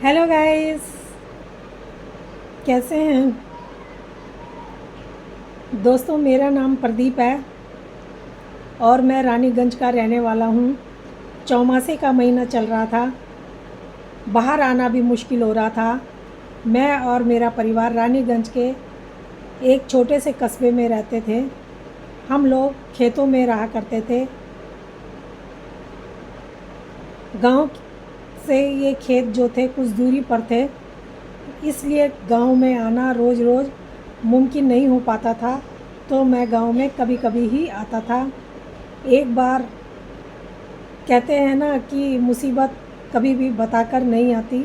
Hello guys, कैसे हैं दोस्तों। मेरा नाम प्रदीप है और मैं रानीगंज का रहने वाला हूँ। चौमासे का महीना चल रहा था, बाहर आना भी मुश्किल हो रहा था। मैं और मेरा परिवार रानीगंज के एक छोटे से कस्बे में रहते थे। हम लोग खेतों में रहा करते थे। गांव से ये खेत जो थे कुछ दूरी पर थे, इसलिए गांव में आना रोज़ रोज़ मुमकिन नहीं हो पाता था। तो मैं गांव में कभी कभी ही आता था। एक बार कहते हैं ना कि मुसीबत कभी भी बताकर नहीं आती।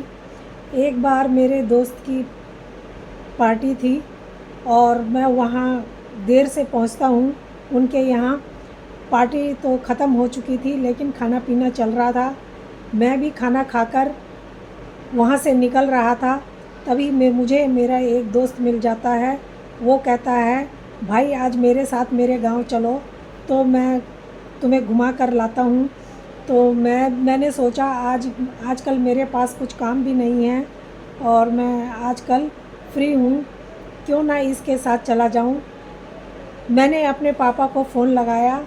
एक बार मेरे दोस्त की पार्टी थी और मैं वहाँ देर से पहुँचता हूँ। उनके यहाँ पार्टी तो ख़त्म हो चुकी थी, लेकिन खाना पीना चल रहा था। मैं भी खाना खाकर वहाँ से निकल रहा था। तभी मुझे मेरा एक दोस्त मिल जाता है। वो कहता है, भाई आज मेरे साथ मेरे गांव चलो, तो मैं तुम्हें घुमा कर लाता हूँ। तो मैंने सोचा आजकल मेरे पास कुछ काम भी नहीं है और मैं आजकल फ्री हूँ, क्यों ना इसके साथ चला जाऊँ। मैंने अपने पापा को फ़ोन लगाया,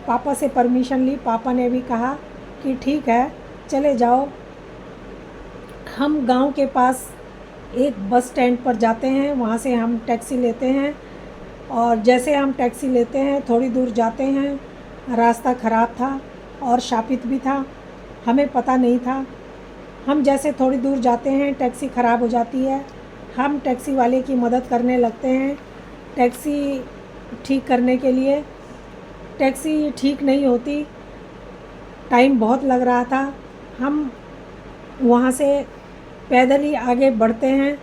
पापा से परमिशन ली। पापा ने भी कहा कि ठीक है, चले जाओ। हम गांव के पास एक बस स्टैंड पर जाते हैं, वहाँ से हम टैक्सी लेते हैं। और जैसे हम टैक्सी लेते हैं, थोड़ी दूर जाते हैं, रास्ता ख़राब था और शापित भी था, हमें पता नहीं था। हम जैसे थोड़ी दूर जाते हैं, टैक्सी ख़राब हो जाती है। हम टैक्सी वाले की मदद करने लगते हैं टैक्सी ठीक करने के लिए। टैक्सी ठीक नहीं होती, टाइम बहुत लग रहा था। हम वहाँ से पैदल ही आगे बढ़ते हैं।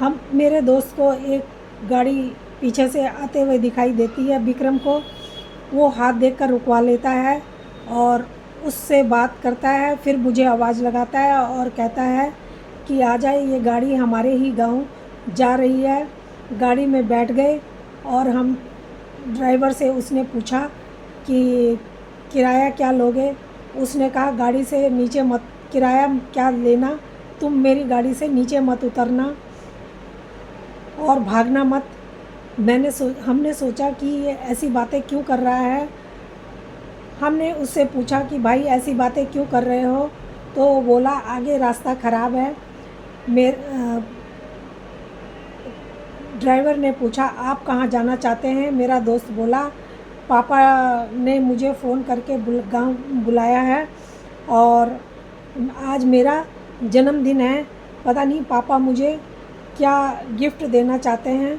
हम मेरे दोस्त को एक गाड़ी पीछे से आते हुए दिखाई देती है, विक्रम को। वो हाथ देखकर रुकवा लेता है और उससे बात करता है। फिर मुझे आवाज़ लगाता है और कहता है कि आ जाए, ये गाड़ी हमारे ही गांव जा रही है। गाड़ी में बैठ गए और हम ड्राइवर से उसने पूछा कि किराया क्या लोगे। उसने कहा, गाड़ी से नीचे मत, किराया क्या लेना, तुम मेरी गाड़ी से नीचे मत उतरना और भागना मत। हमने सोचा कि ये ऐसी बातें क्यों कर रहा है। हमने उससे पूछा कि भाई ऐसी बातें क्यों कर रहे हो। तो वो बोला, आगे रास्ता ख़राब है। ड्राइवर ने पूछा, आप कहाँ जाना चाहते हैं। मेरा दोस्त बोला, पापा ने मुझे फ़ोन करके गाँव बुलाया है और आज मेरा जन्मदिन है। पता नहीं पापा मुझे क्या गिफ्ट देना चाहते हैं।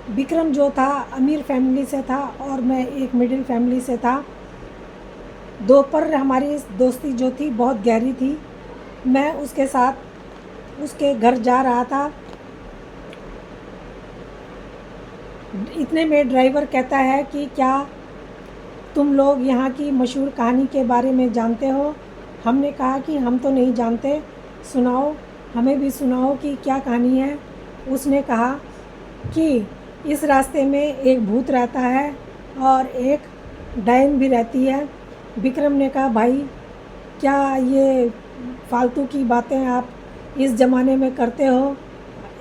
विक्रम जो था अमीर फैमिली से था और मैं एक मिडिल फैमिली से था। दोपहर हमारी दोस्ती जो थी बहुत गहरी थी। मैं उसके साथ उसके घर जा रहा था। इतने में ड्राइवर कहता है कि क्या तुम लोग यहाँ की मशहूर कहानी के बारे में जानते हो। हमने कहा कि हम तो नहीं जानते, सुनाओ, हमें भी सुनाओ कि क्या कहानी है। उसने कहा कि इस रास्ते में एक भूत रहता है और एक डायन भी रहती है। विक्रम ने कहा, भाई क्या ये फालतू की बातें आप इस ज़माने में करते हो।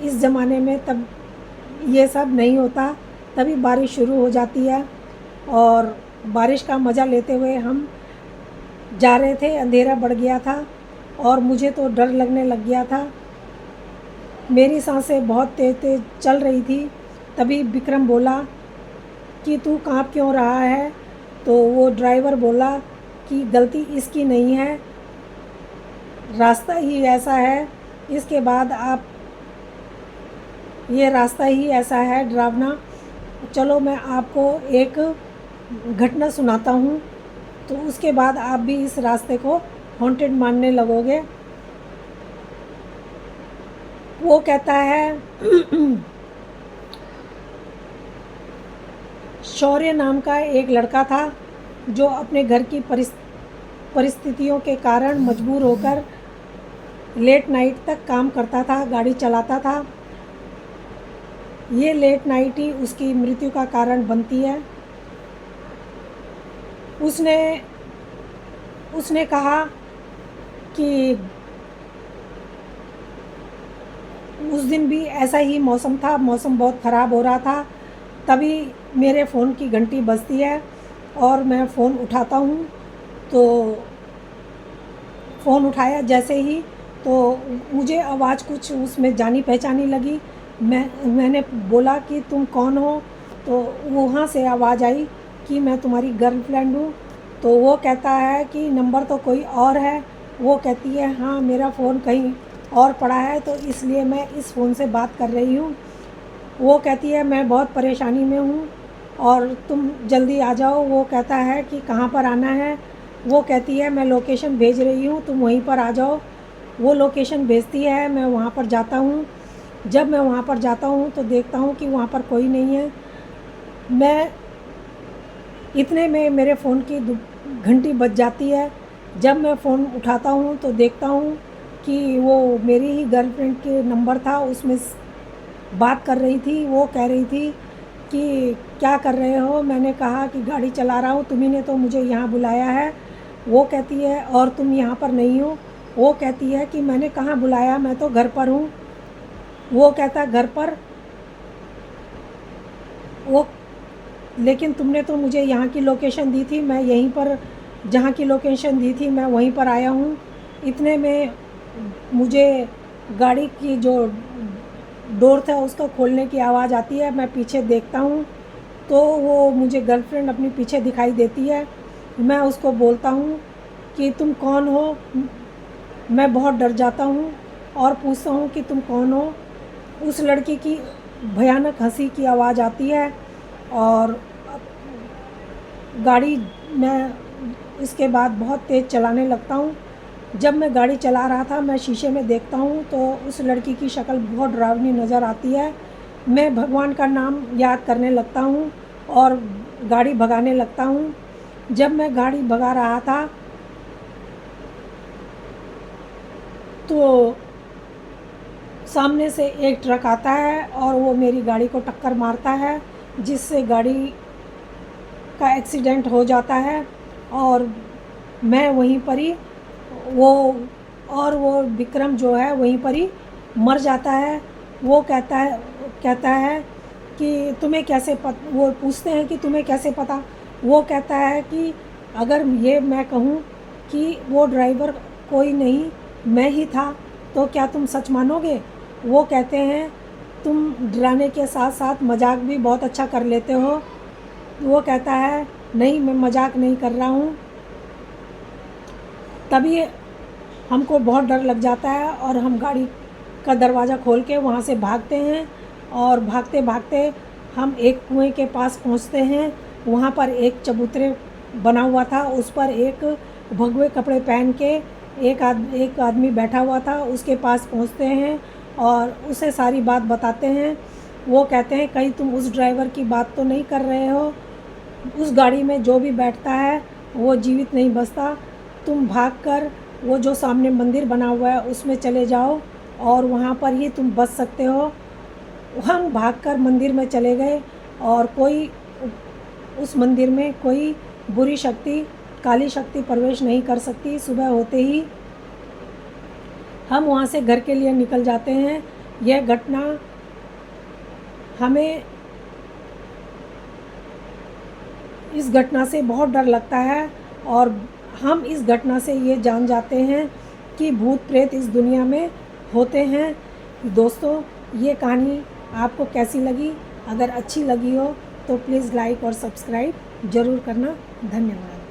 इस ज़माने में तब ये सब नहीं होता। तभी बारिश शुरू हो जाती है और बारिश का मज़ा लेते हुए हम जा रहे थे। अंधेरा बढ़ गया था और मुझे तो डर लगने लग गया था। मेरी सांसें बहुत तेज़ तेज़ चल रही थी। तभी विक्रम बोला कि तू काँप क्यों रहा है। तो वो ड्राइवर बोला कि गलती इसकी नहीं है, रास्ता ही ऐसा है। इसके बाद आप, ये रास्ता ही ऐसा है डरावना। चलो मैं आपको एक घटना सुनाता हूँ, तो उसके बाद आप भी इस रास्ते को हॉन्टेड मानने लगोगे। वो कहता है, शौर्य नाम का एक लड़का था जो अपने घर की परिस्थितियों के कारण मजबूर होकर लेट नाइट तक काम करता था, गाड़ी चलाता था। ये लेट नाइट ही उसकी मृत्यु का कारण बनती है। उसने उसने कहा कि दिन भी ऐसा ही मौसम था, मौसम बहुत ख़राब हो रहा था। तभी मेरे फ़ोन की घंटी बजती है और मैं फ़ोन उठाता हूँ। तो फ़ोन उठाया जैसे ही, तो मुझे आवाज़ कुछ उसमें जानी पहचानी लगी। मैंने बोला कि तुम कौन हो? तो वहाँ से आवाज़ आई कि मैं तुम्हारी गर्लफ्रेंड हूँ। तो वो कहता है कि नंबर तो कोई और है। वो कहती है हाँ, मेरा फ़ोन कहीं और पड़ा है, तो इसलिए मैं इस फ़ोन से बात कर रही हूँ। वो कहती है मैं बहुत परेशानी में हूँ और तुम जल्दी आ जाओ। वो कहता है कि कहाँ पर आना है? वो कहती है मैं लोकेशन भेज रही हूँ, तुम वहीं पर आ जाओ। वो लोकेशन भेजती है, मैं वहाँ पर जाता हूँ। जब मैं वहाँ पर जाता हूँ तो देखता हूँ कि वहाँ पर कोई नहीं है। मैं इतने में मेरे फ़ोन की घंटी बज जाती है। जब मैं फ़ोन उठाता हूँ तो देखता हूँ कि वो मेरी ही गर्लफ्रेंड के नंबर था, उसमें बात कर रही थी। वो कह रही थी कि क्या कर रहे हो? मैंने कहा कि गाड़ी चला रहा हूँ, तुम्ही ने तो मुझे यहाँ बुलाया है। वो कहती है और तुम यहाँ पर नहीं हो? वो कहती है कि मैंने कहाँ बुलाया, मैं तो घर पर हूँ। वो कहता घर पर, वो लेकिन तुमने तो मुझे यहाँ की लोकेशन दी थी, मैं यहीं पर जहाँ की लोकेशन दी थी मैं वहीं पर आया हूँ। इतने में मुझे गाड़ी की जो डोर था उसका खोलने की आवाज़ आती है। मैं पीछे देखता हूँ तो वो मुझे गर्लफ्रेंड अपनी पीछे दिखाई देती है। मैं उसको बोलता हूँ कि तुम कौन हो? मैं बहुत डर जाता हूँ और पूछता हूँ कि तुम कौन हो? उस लड़की की भयानक हंसी की आवाज़ आती है और गाड़ी मैं इसके बाद बहुत तेज़ चलाने लगता हूँ। जब मैं गाड़ी चला रहा था, मैं शीशे में देखता हूँ तो उस लड़की की शक्ल बहुत डरावनी नज़र आती है। मैं भगवान का नाम याद करने लगता हूँ और गाड़ी भगाने लगता हूँ। जब मैं गाड़ी भगा रहा था तो सामने से एक ट्रक आता है और वो मेरी गाड़ी को टक्कर मारता है, जिससे गाड़ी का एक्सीडेंट हो जाता है। और मैं वहीं पर ही वो वो विक्रम जो है वहीं पर ही मर जाता है। वो कहता है कि तुम्हें कैसे वो पूछते हैं कि तुम्हें कैसे पता? वो कहता है कि अगर ये मैं कहूँ कि वो ड्राइवर कोई नहीं, मैं ही था, तो क्या तुम सच मानोगे? वो कहते हैं तुम डराने के साथ साथ मजाक भी बहुत अच्छा कर लेते हो। वो कहता है नहीं, मैं मजाक नहीं कर रहा हूँ। तभी हमको बहुत डर लग जाता है और हम गाड़ी का दरवाज़ा खोल के वहाँ से भागते हैं और भागते भागते हम एक कुएं के पास पहुँचते हैं। वहाँ पर एक चबूतरे बना हुआ था, उस पर एक भगवे कपड़े पहन के एक आदमी बैठा हुआ था। उसके पास पहुँचते हैं और उसे सारी बात बताते हैं। वो कहते हैं कहीं तुम उस ड्राइवर की बात तो नहीं कर रहे हो? उस गाड़ी में जो भी बैठता है वो जीवित नहीं बचता। तुम भागकर वो जो सामने मंदिर बना हुआ है उसमें चले जाओ और वहाँ पर ही तुम बच सकते हो। हम भागकर मंदिर में चले गए और उस मंदिर में कोई बुरी शक्ति, काली शक्ति प्रवेश नहीं कर सकती। सुबह होते ही हम वहाँ से घर के लिए निकल जाते हैं। यह घटना हमें इस घटना से बहुत डर लगता है और हम इस घटना से ये जान जाते हैं कि भूत प्रेत इस दुनिया में होते हैं। दोस्तों, ये कहानी आपको कैसी लगी? अगर अच्छी लगी हो तो प्लीज़ लाइक और सब्सक्राइब ज़रूर करना। धन्यवाद।